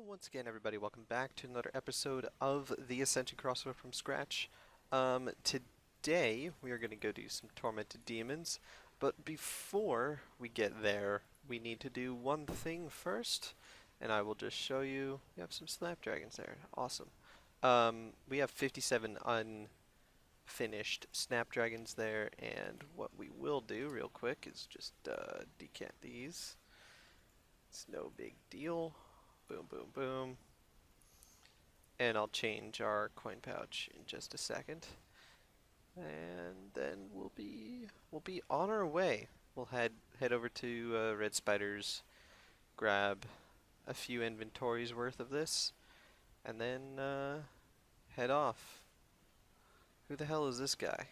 once again, everybody. Welcome back to another episode of the Ascension Crossbow from scratch. Today, we are going to go do some Tormented Demons, but before we get there, we need to do one thing first, and I will just show you. We have some Snapdragons there. Awesome. We have 57 unfinished Snapdragons there, and what we will do real quick is just decant these. It's no big deal. Boom, boom, boom. And I'll change our coin pouch in just a second. And then we'll be on our way. We'll head over to Red Spider's, grab a few inventories worth of this, and then head off. Who the hell is this guy?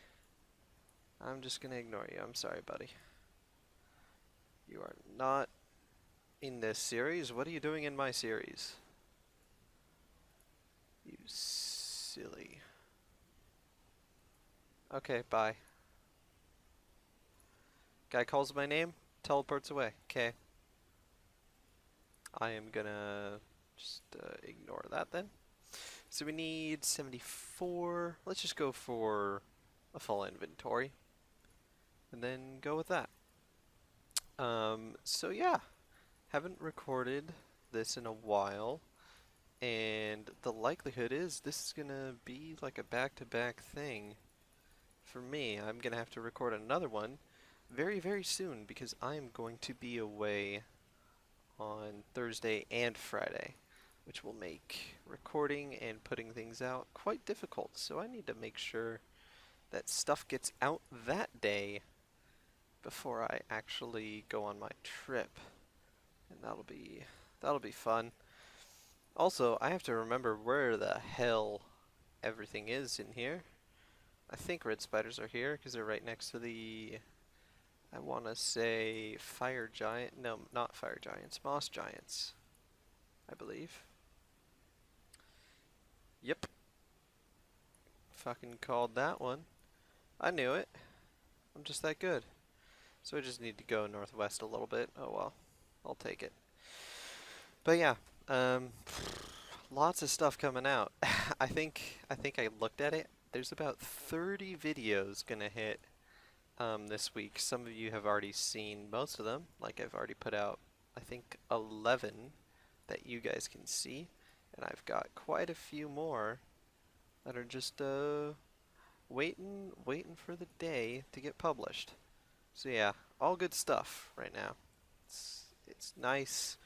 I'm just gonna ignore you. I'm sorry, buddy. You are not in this series? What are you doing in my series? You silly. Okay, bye. Guy calls my name, teleports away. Okay. I am gonna just ignore that then. So we need 74. Let's just go for a full inventory. And then go with that. So yeah. Haven't recorded this in a while, and the likelihood is this is gonna be like a back-to-back thing for me. I'm gonna have to record another one very, very soon because I'm going to be away on Thursday and Friday, which will make recording and putting things out quite difficult. So I need to make sure that stuff gets out that day before I actually go on my trip. And that'll be fun. Also, I have to remember where the hell everything is in here. I think red spiders are here because they're right next to the, I want to say fire giant. No, not fire giants, moss giants, I believe. Yep. Fucking called that one. I knew it. I'm just that good. So I just need to go northwest a little bit. Oh well. I'll take it. But yeah, lots of stuff coming out. I think I looked at it. There's about 30 videos gonna hit this week. Some of you have already seen most of them. Like I've already put out, I think 11 that you guys can see, and I've got quite a few more that are just waiting for the day to get published. So yeah, all good stuff right now. It's nice.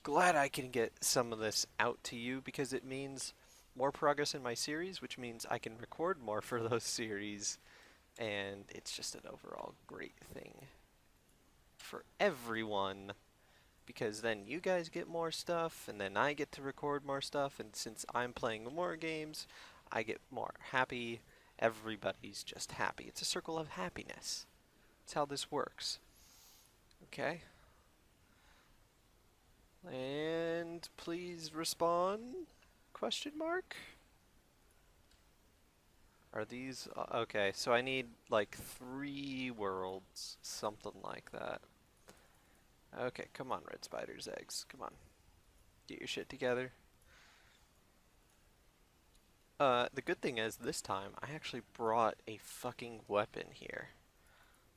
Glad I can get some of this out to you because it means more progress in my series, which means I can record more for those series, and it's just an overall great thing for everyone because then you guys get more stuff and then I get to record more stuff, and since I'm playing more games, I get more happy. Everybody's just happy. It's a circle of happiness. That's how this works. Okay? And please respond? Question mark? Are these okay? So I need like 3 worlds, something like that. Okay, come on, red spiders, eggs. Come on, get your shit together. The good thing is this time I actually brought a fucking weapon here.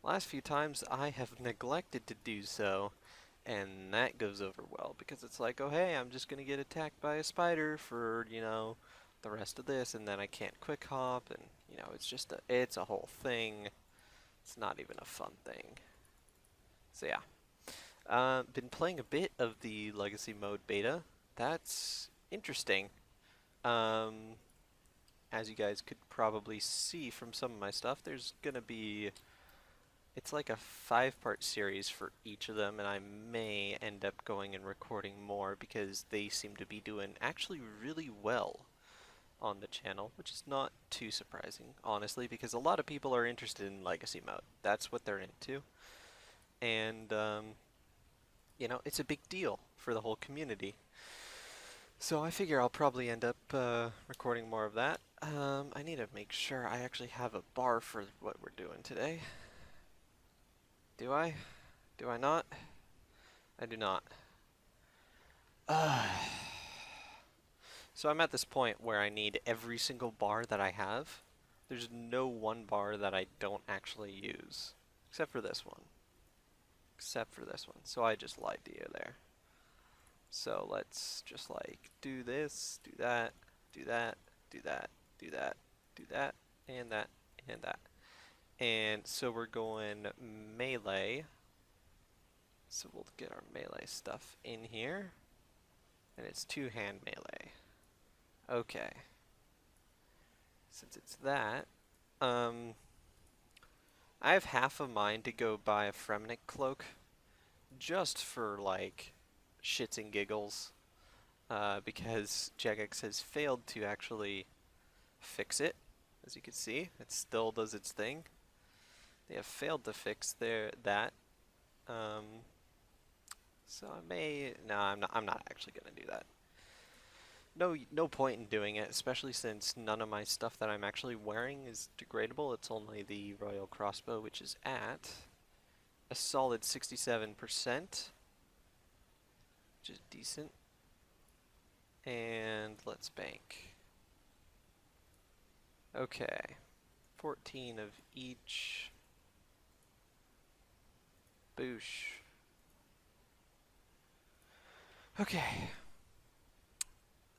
Last few times I have neglected to do so. And that goes over well because it's like, oh hey, I'm just gonna get attacked by a spider for, you know, the rest of this, and then I can't quick hop, and you know, it's a whole thing. It's not even a fun thing. So yeah, been playing a bit of the legacy mode beta. That's interesting. As you guys could probably see from some of my stuff, there's gonna be. It's like a 5-part series for each of them, and I may end up going and recording more because they seem to be doing actually really well on the channel, which is not too surprising, honestly, because a lot of people are interested in legacy mode. That's what they're into. And, you know, it's a big deal for the whole community. So I figure I'll probably end up recording more of that. I need to make sure I actually have a bar for what we're doing today. Do I? Do I not? I do not. So I'm at this point where I need every single bar that I have. There's no one bar that I don't actually use. Except for this one. Except for this one. So I just lied to you there. So let's just like do this, do that, do that, do that, do that, do that, and that, and that. And so we're going melee. So we'll get our melee stuff in here. And it's two-hand melee. Okay. Since it's that, I have half a mind to go buy a Fremnik cloak just for like shits and giggles, because Jagex has failed to actually fix it. As you can see, it still does its thing. They have failed to fix that. So I may. No, I'm not. I'm not actually gonna do that. No point in doing it, especially since none of my stuff that I'm actually wearing is degradable. It's only the Royal Crossbow, which is at a solid 67%, which is decent. And let's bank. Okay, 14 of each. Boosh. Okay.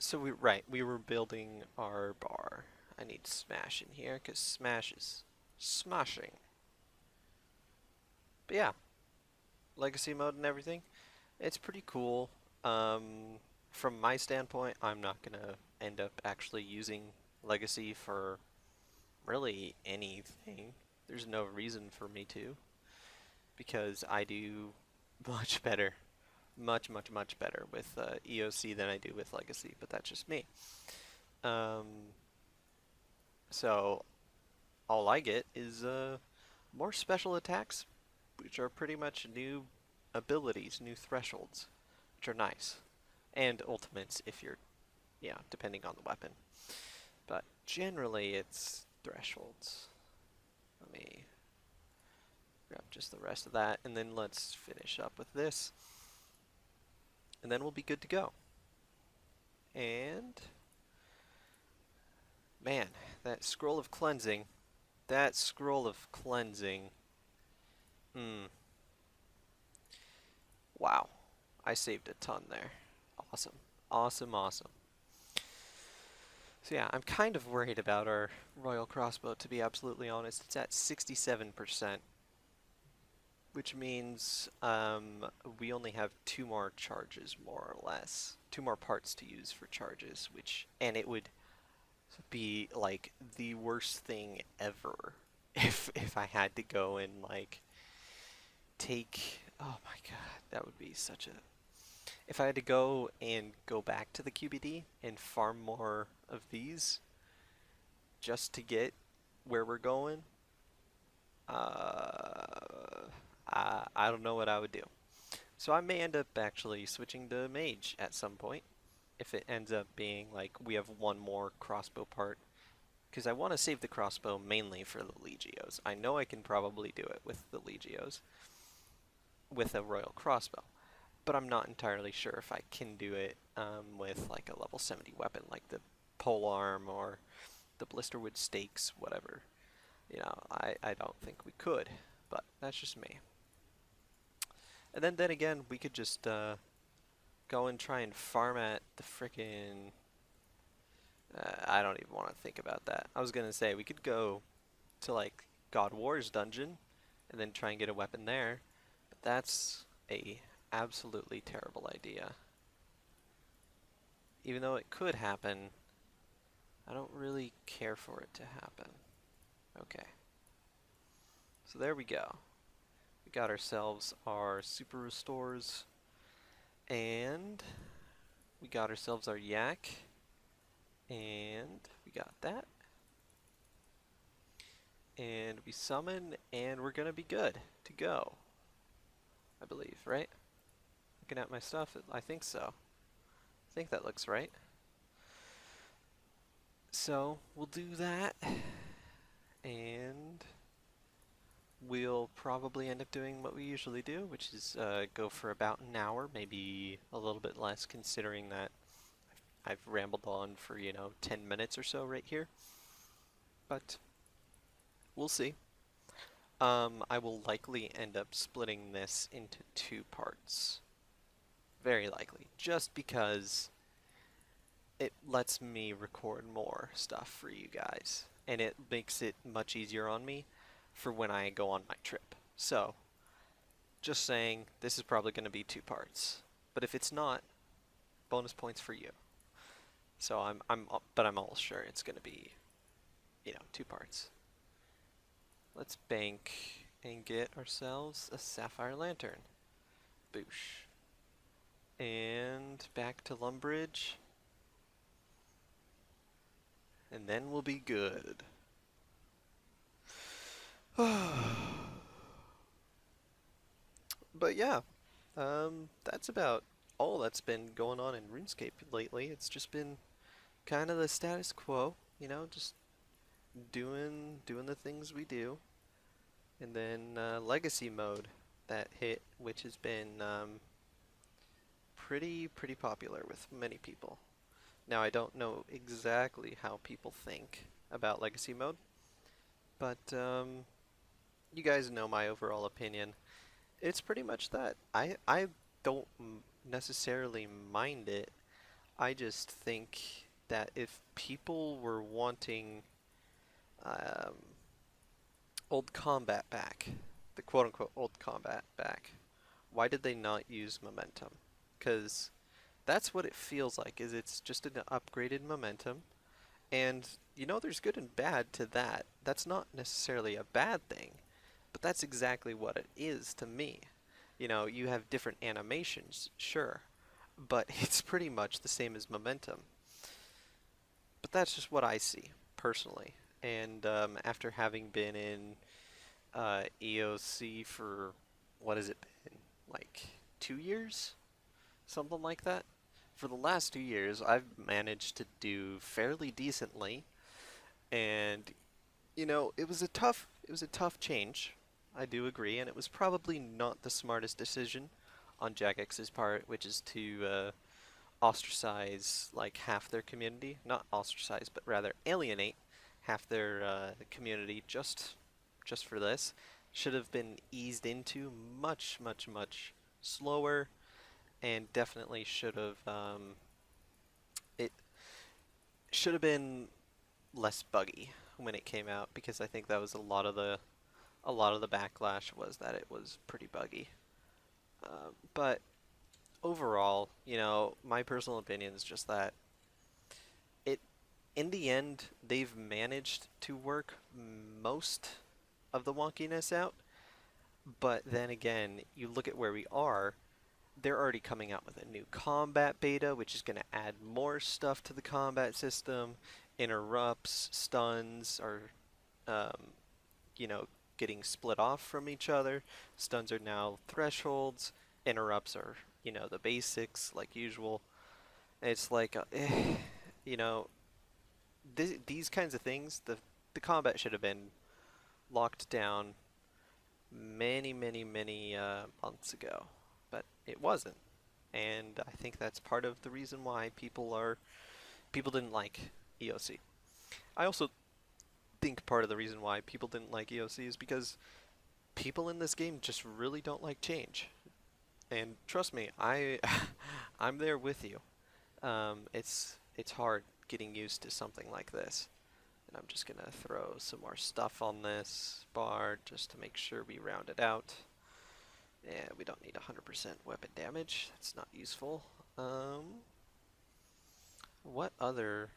So we were building our bar. I need Smash in here, because Smash is smashing. But yeah, Legacy mode and everything, it's pretty cool. From my standpoint, I'm not going to end up actually using Legacy for really anything. There's no reason for me to, because I do much better. Much better with EOC than I do with Legacy, but that's just me. So all I get is more special attacks, which are pretty much new abilities, new thresholds, which are nice. And ultimates if you're, yeah, depending on the weapon. But generally it's thresholds. Let me grab just the rest of that, and then let's finish up with this. And then we'll be good to go. And man, that scroll of cleansing. Wow. I saved a ton there. Awesome. Awesome. So yeah, I'm kind of worried about our Royal Crossbow, to be absolutely honest. It's at 67%. Which means we only have 2 more charges, more or less. 2 more parts to use for charges, and it would be like the worst thing ever if I had to go and like take. Oh my god, that would be such a. If I had to go back to the QBD and farm more of these just to get where we're going, I don't know what I would do. So I may end up actually switching to mage at some point, if it ends up being like we have 1 more crossbow part, because I want to save the crossbow mainly for the Legios. I know I can probably do it with the Legios with a Royal Crossbow, but I'm not entirely sure if I can do it with like a level 70 weapon like the polearm or the blisterwood stakes, whatever. You know, I don't think we could, but that's just me. And then again, we could just go and try and farm at the frickin'. I don't even want to think about that. I was gonna say we could go to like God War's dungeon and then try and get a weapon there, but that's a absolutely terrible idea. Even though it could happen, I don't really care for it to happen. Okay. So there we go. We got ourselves our super restores, and we got ourselves our yak, and we got that. And we summon, and we're gonna be good to go. I believe, right? Looking at my stuff, I think so. I think that looks right. So we'll do that, and we'll probably end up doing what we usually do, which is go for about an hour, maybe a little bit less, considering that I've rambled on for, 10 minutes or so right here, but we'll see. I will likely end up splitting this into two parts. Very likely. Just because it lets me record more stuff for you guys. And it makes it much easier on me for when I go on my trip. So, just saying, this is probably going to be two parts. But if it's not, bonus points for you. So but I'm almost sure it's going to be, two parts. Let's bank and get ourselves a sapphire lantern. Boosh. And back to Lumbridge. And then we'll be good. But yeah, that's about all that's been going on in RuneScape lately. It's just been kind of the status quo, just doing the things we do. And then legacy mode that hit, which has been pretty popular with many people. Now I don't know exactly how people think about legacy mode, but you guys know my overall opinion. It's pretty much that. I don't necessarily mind it. I just think that if people were wanting um, old combat back, the quote-unquote old combat back, why did they not use momentum? Because that's what it feels like, is it's just an upgraded momentum. And, there's good and bad to that. That's not necessarily a bad thing, but that's exactly what it is to me. You have different animations, sure, but it's pretty much the same as momentum. But that's just what I see, personally. And after having been in EOC for, what has it been, like 2 years? Something like that? For the last 2 years, I've managed to do fairly decently, and it was a tough change. I do agree, and it was probably not the smartest decision on Jagex's part, which is to ostracize like half their community. Not ostracize, but rather alienate half their community just for this. Should have been eased into much slower, and definitely it should have been less buggy when it came out, because I think that was a lot of the backlash was that it was pretty buggy. But overall, my personal opinion is just that it, in the end, they've managed to work most of the wonkiness out. But then again, you look at where we are, they're already coming out with a new combat beta, which is going to add more stuff to the combat system. Interrupts, stuns are, um, you know, getting split off from each other. Stuns are now thresholds. Interrupts are, the basics like usual. It's like, you know, these kinds of things, the combat should have been locked down many months ago, but it wasn't. And I think that's part of the reason why people didn't like EOC. I also think part of the reason why people didn't like EOC is because people in this game just really don't like change. And trust me, I'm there with you. It's hard getting used to something like this. And I'm just gonna throw some more stuff on this bar just to make sure we round it out. Yeah, we don't need 100% weapon damage. That's not useful. What other?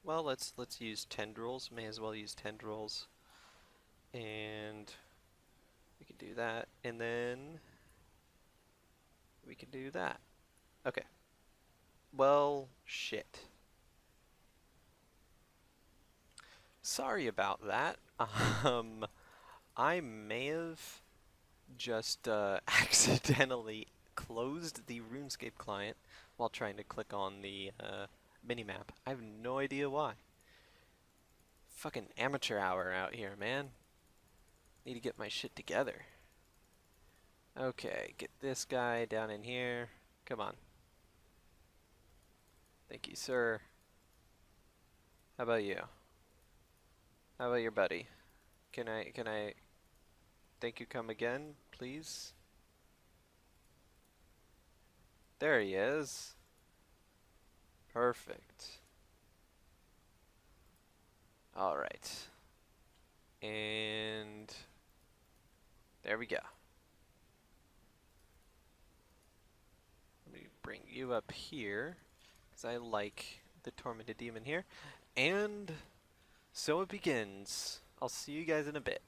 Well, let's use tendrils. May as well use tendrils. And we can do that, and then we can do that. Okay. Well, shit. Sorry about that. Um, I may have just accidentally closed the RuneScape client while trying to click on the minimap. I have no idea why. Fucking amateur hour out here, man. Need to get my shit together. Okay, get this guy down in here. Come on. Thank you, sir. How about you? How about your buddy? Can I thank you come again, please? There he is. Perfect. Alright. And there we go. Let me bring you up here, because I like the Tormented Demon here. And so it begins. I'll see you guys in a bit.